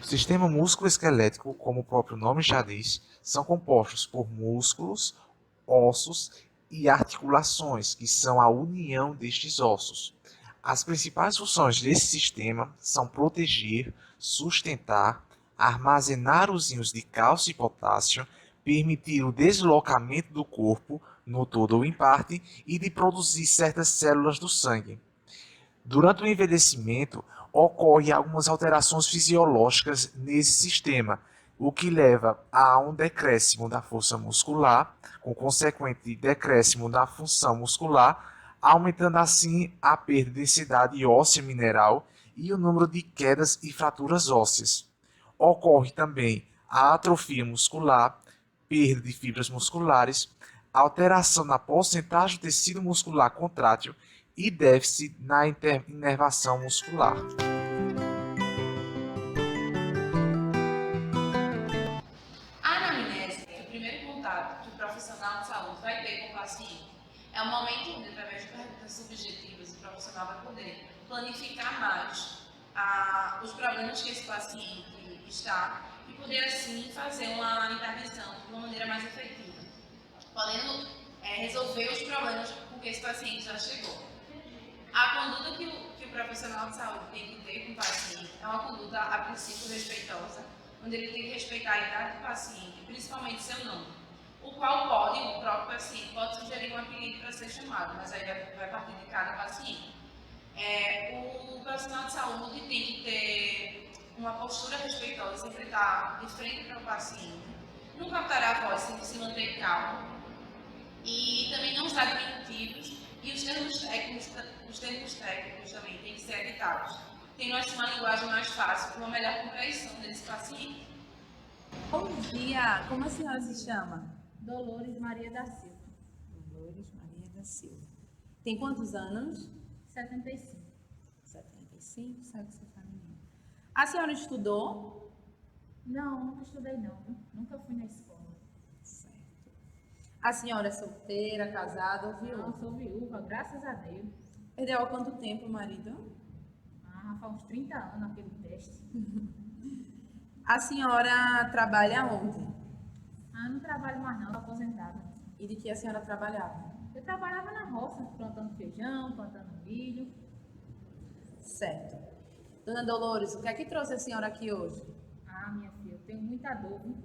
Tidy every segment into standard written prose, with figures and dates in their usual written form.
sistema músculo-esquelético, como o próprio nome já diz, são compostos por músculos, ossos e articulações, que são a união destes ossos. As principais funções desse sistema são proteger, sustentar, armazenar os íons de cálcio e potássio, permitir o deslocamento do corpo, no todo ou em parte, e de produzir certas células do sangue. Durante o envelhecimento, ocorrem algumas alterações fisiológicas nesse sistema, o que leva a um decréscimo da força muscular, com consequente decréscimo da função muscular, aumentando assim a perda de densidade óssea mineral e o número de quedas e fraturas ósseas. Ocorre também a atrofia muscular, perda de fibras musculares, alteração na porcentagem do tecido muscular contrátil e déficit na inervação muscular. A anamnese é o primeiro contato que o profissional de saúde vai ter com o paciente. É um momento onde, através de perguntas subjetivas, o profissional vai poder planificar mais os problemas que esse paciente está e poder, assim, fazer uma intervenção de uma maneira mais efetiva, podendo resolver os problemas com que esse paciente já chegou. A conduta que o profissional de saúde tem que ter com o paciente é uma conduta, a princípio, respeitosa, onde ele tem que respeitar a idade do paciente, principalmente seu nome, o qual o próprio paciente pode sugerir um apelido para ser chamado, mas aí vai partir de cada paciente. O profissional de saúde tem que ter uma postura respeitosa, sempre estar de frente para o paciente, nunca alterar a voz, sempre se manter calmo, e também não usar diminutivos, e os termos técnicos também têm que ser evitados, tendo assim uma linguagem mais fácil, com uma melhor compreensão desse paciente. Bom dia, como a senhora se chama? Dolores Maria da Silva. Dolores Maria da Silva. Tem quantos anos? 75. 75, sabe que você fala menino. A senhora estudou? Não, nunca estudei não. Nunca fui na escola. Certo. A senhora é solteira, casada ou viúva? Não, sou viúva, graças a Deus. Perdeu há quanto tempo o marido? Faz uns 30 anos aquele teste. A senhora trabalha onde? Não trabalho mais não, estou aposentada. E de que a senhora trabalhava? Eu trabalhava na roça, plantando feijão, plantando milho. Certo. Dona Dolores, o que é que trouxe a senhora aqui hoje? Minha filha, eu tenho muita dor, viu?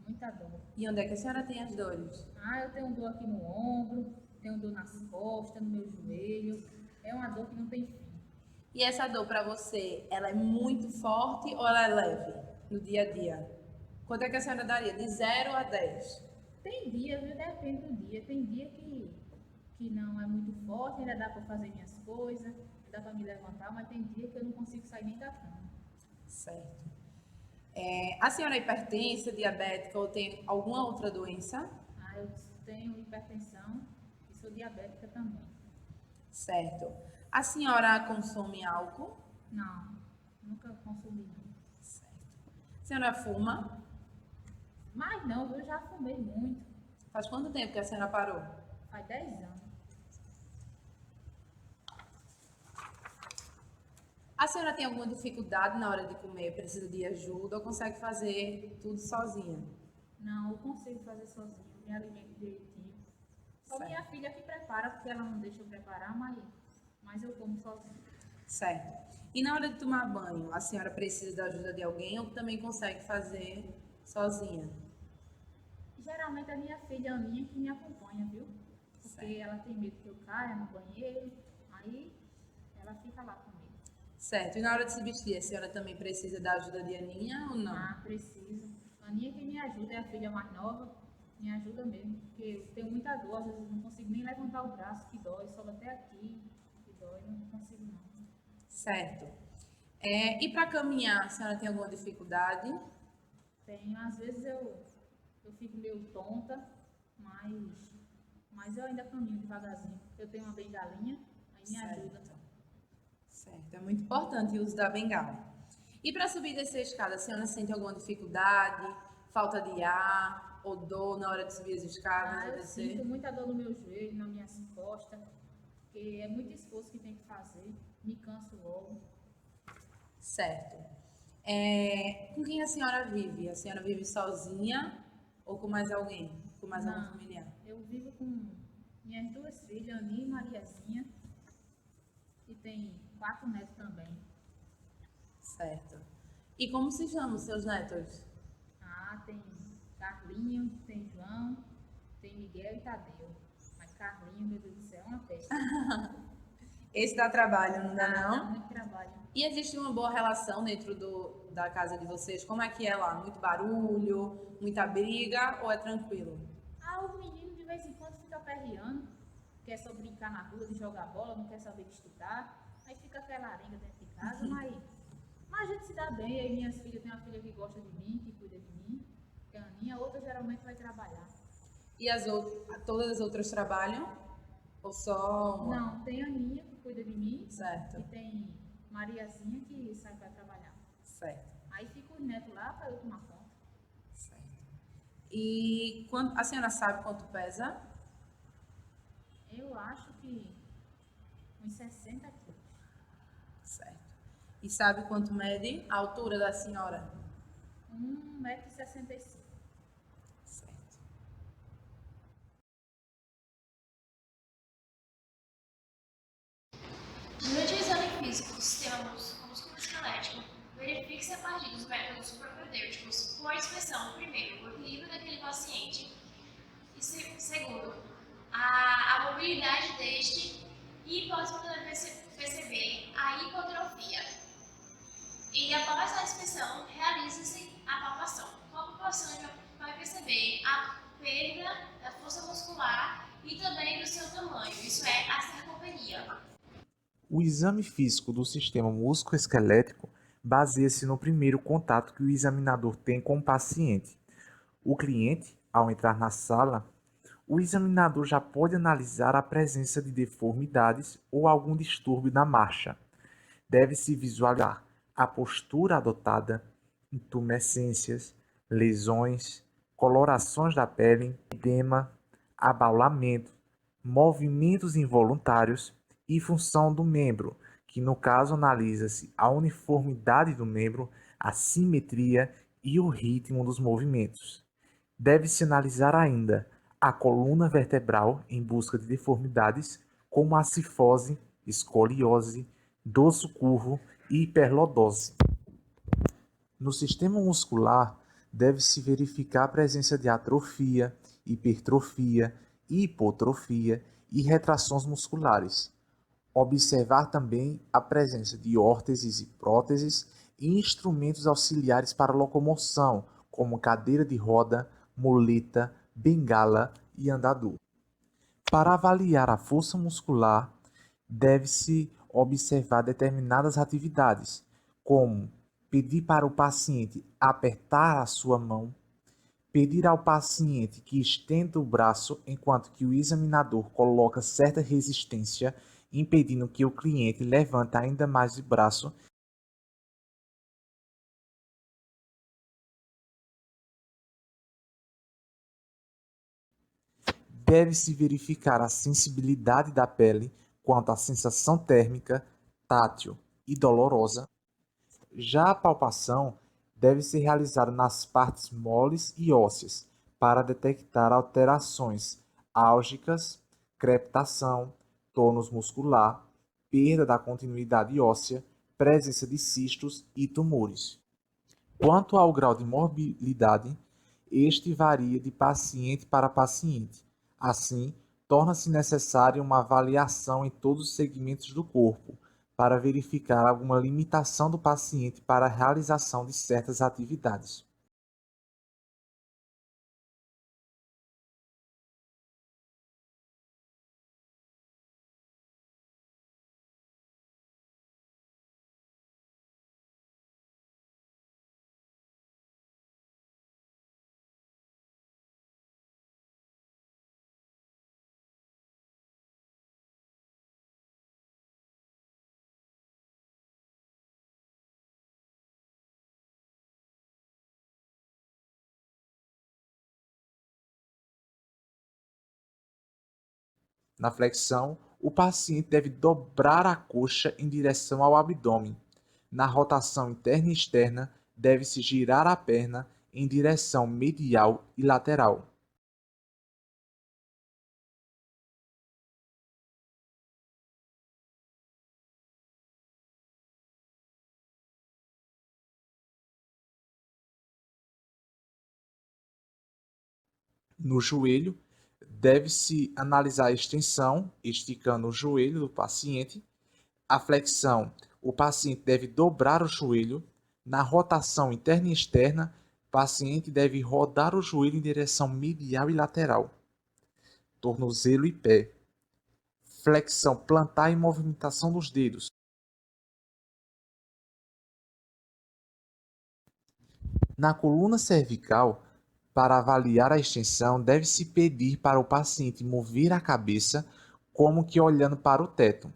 Muita dor. E onde é que a senhora tem as dores? Eu tenho dor aqui no ombro, tenho dor nas costas, no meu joelho. É uma dor que não tem fim. E essa dor para você, ela é muito forte ou ela é leve no dia a dia? Quanto é que a senhora daria? De 0 a 10? Tem dia, viu? Depende do dia. Tem dia que não é muito forte, ainda dá para fazer minhas coisas, dá para me levantar, mas tem dia que eu não consigo sair nem da cama. Certo. A senhora é hipertensa, diabética ou tem alguma outra doença? Eu tenho hipertensão e sou diabética também. Certo. A senhora consome álcool? Não, nunca consumi não. Certo. A senhora fuma? Mas não, eu já fumei muito. Faz quanto tempo que a senhora parou? Faz 10 anos. A senhora tem alguma dificuldade na hora de comer? Precisa de ajuda ou consegue fazer tudo sozinha? Não, eu consigo fazer sozinha, me alimento direitinho. Só Certo. minha filha que prepara, porque ela não deixa eu preparar, mas eu como sozinha. Certo. E na hora de tomar banho, a senhora precisa da ajuda de alguém ou também consegue fazer sozinha? Geralmente a minha filha Aninha que me acompanha, viu? Porque Certo. ela tem medo que eu caia no banheiro, aí ela fica lá comigo. Certo. E na hora de se vestir, a senhora também precisa da ajuda de Aninha ou não? Preciso. Aninha que me ajuda, é a filha mais nova, me ajuda mesmo, porque eu tenho muita dor, às vezes eu não consigo nem levantar o braço, que dói, sobe até aqui, que dói, não consigo não. Certo. E para caminhar, a senhora tem alguma dificuldade? Tenho, às vezes eu fico meio tonta, mas eu ainda caminho devagarzinho, porque eu tenho uma bengalinha, aí me ajuda. Certo, é muito importante o uso da bengala. E para subir e descer a escada, a senhora sente alguma dificuldade, falta de ar ou dor na hora de subir as escadas ou Eu descer? sinto muita dor no meu joelho, nas minhas costas, porque é muito esforço que tem que fazer, me canso logo. Certo. Com quem a senhora vive? A senhora vive sozinha ou com mais alguém? Com mais algum Não, familiar? eu vivo com minhas duas filhas, Aninha e Mariazinha, e tem 4 netos também. Certo. E como se chamam os seus netos? Ah, tem Carlinho, tem João, tem Miguel e Tadeu. Mas Carlinho, meu Deus do céu, é uma festa. Esse dá trabalho, não dá Dá não? muito trabalho. E existe uma boa relação dentro da casa de vocês? Como é que é lá? Muito barulho, muita briga ou é tranquilo? Ah, os meninos de vez em quando ficam perreando, quer só brincar na rua, de jogar bola, não quer saber de estudar. Aí fica aquela arenga dentro de casa, mas a gente se dá bem. Aí minhas filhas, tem uma filha que gosta de mim, que cuida de mim, que é a Aninha, a outra geralmente vai trabalhar. E todas as outras trabalham? Ou só uma? Não, tem a Aninha que cuida de mim, Certo, e tem Mariazinha que sai para trabalhar. certo, Aí fica os netos lá para eu tomar conta. certo. E a senhora sabe quanto pesa? Eu acho que uns 60 quilos. Certo. E sabe quanto mede a altura da senhora? 1,65 m. Certo. Durante o exame físico do sistema músculo-esquelético, verifique-se a partir dos métodos propedêuticos, com a inspeção, primeiro, o equilíbrio daquele paciente e, segundo, a mobilidade deste e pode poder perceber a hipotrofia. E após a inspeção, realiza-se a palpação. Com a palpação, a gente vai perceber a perda da força muscular e também do seu tamanho, isso é, a sarcopenia. O exame físico do sistema músculo-esquelético baseia-se no primeiro contato que o examinador tem com o paciente. O cliente, ao entrar na sala, o examinador já pode analisar a presença de deformidades ou algum distúrbio na marcha. Deve-se visualizar a postura adotada, intumescências, lesões, colorações da pele, edema, abaulamento, movimentos involuntários e função do membro, que no caso analisa-se a uniformidade do membro, a simetria e o ritmo dos movimentos. Deve-se analisar ainda a coluna vertebral em busca de deformidades como a cifose, escoliose, dorso curvo e hiperlordose. No sistema muscular, deve-se verificar a presença de atrofia, hipertrofia, hipotrofia e retrações musculares. Observar também a presença de órteses e próteses e instrumentos auxiliares para locomoção, como cadeira de roda, muleta, bengala e andador. Para avaliar a força muscular, deve-se observar determinadas atividades, como pedir para o paciente apertar a sua mão, pedir ao paciente que estenda o braço enquanto que o examinador coloca certa resistência, impedindo que o cliente levante ainda mais o braço. Deve-se verificar a sensibilidade da pele quanto à sensação térmica, tátil e dolorosa. Já a palpação deve ser realizada nas partes moles e ósseas para detectar alterações álgicas, crepitação, tônus muscular, perda da continuidade óssea, presença de cistos e tumores. Quanto ao grau de mobilidade, este varia de paciente para paciente. Assim, torna-se necessária uma avaliação em todos os segmentos do corpo, para verificar alguma limitação do paciente para a realização de certas atividades. Na flexão, o paciente deve dobrar a coxa em direção ao abdômen, Na rotação interna e externa, deve-se girar a perna em direção medial e lateral. No joelho, deve-se analisar a extensão, esticando o joelho do paciente. A flexão, o paciente deve dobrar o joelho. Na rotação interna e externa, o paciente deve rodar o joelho em direção medial e lateral. Tornozelo e pé. Flexão plantar e movimentação dos dedos. Na coluna cervical, para avaliar a extensão, deve-se pedir para o paciente mover a cabeça como que olhando para o teto.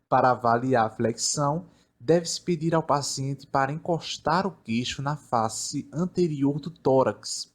Para avaliar a flexão, deve-se pedir ao paciente para encostar o queixo na face anterior do tórax.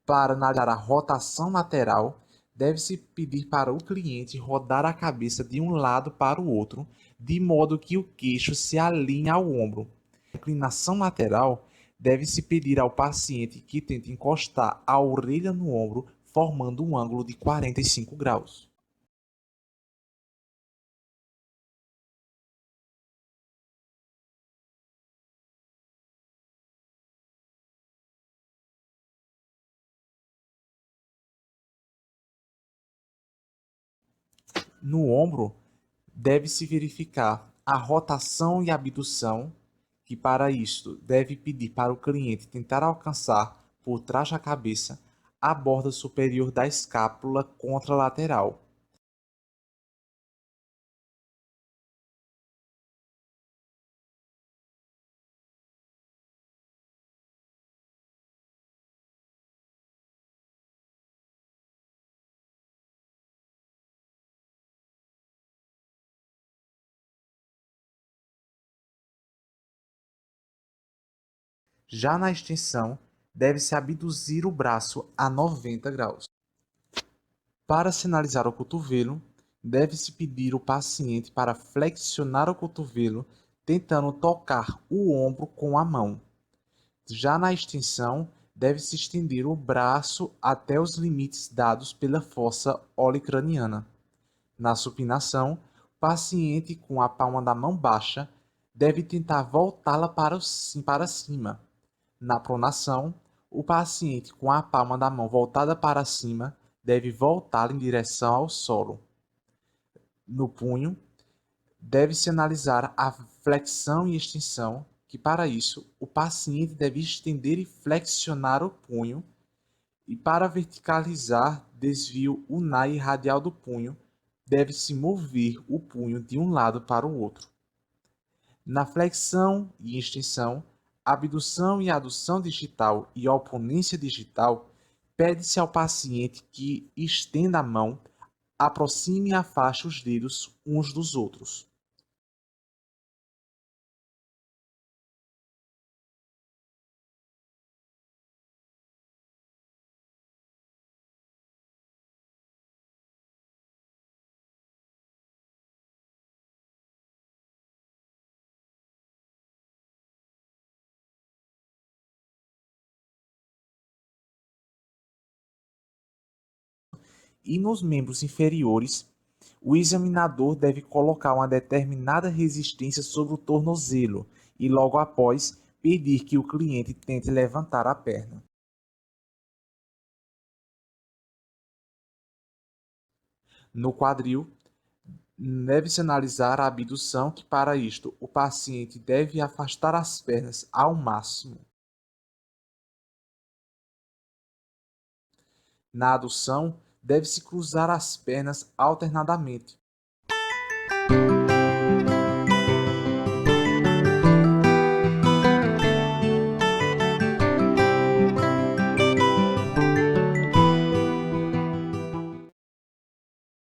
Para analisar a rotação lateral, deve-se pedir para o cliente rodar a cabeça de um lado para o outro, de modo que o queixo se alinhe ao ombro. A inclinação lateral, deve-se pedir ao paciente que tente encostar a orelha no ombro, formando um ângulo de 45 graus. No ombro, deve-se verificar a rotação e abdução, que para isto deve pedir para o cliente tentar alcançar, por trás da cabeça, a borda superior da escápula contralateral. Já na extensão, deve-se abduzir o braço a 90 graus. Para sinalizar o cotovelo, deve-se pedir ao paciente para flexionar o cotovelo, tentando tocar o ombro com a mão. Já na extensão, deve-se estender o braço até os limites dados pela fossa olicraniana. Na supinação, o paciente com a palma da mão baixa deve tentar voltá-la para cima. Na pronação, o paciente com a palma da mão voltada para cima deve voltá-la em direção ao solo. No punho, deve-se analisar a flexão e extensão, que para isso o paciente deve estender e flexionar o punho, e para verticalizar desvio ulnar e radial do punho, deve-se mover o punho de um lado para o outro. Na flexão e extensão, abdução e adução digital e oponência digital, pede-se ao paciente que estenda a mão, aproxime e afaste os dedos uns dos outros. E nos membros inferiores, o examinador deve colocar uma determinada resistência sobre o tornozelo e, logo após, pedir que o cliente tente levantar a perna. No quadril, deve-se analisar a abdução, que para isto o paciente deve afastar as pernas ao máximo. Na adução, deve-se cruzar as pernas alternadamente.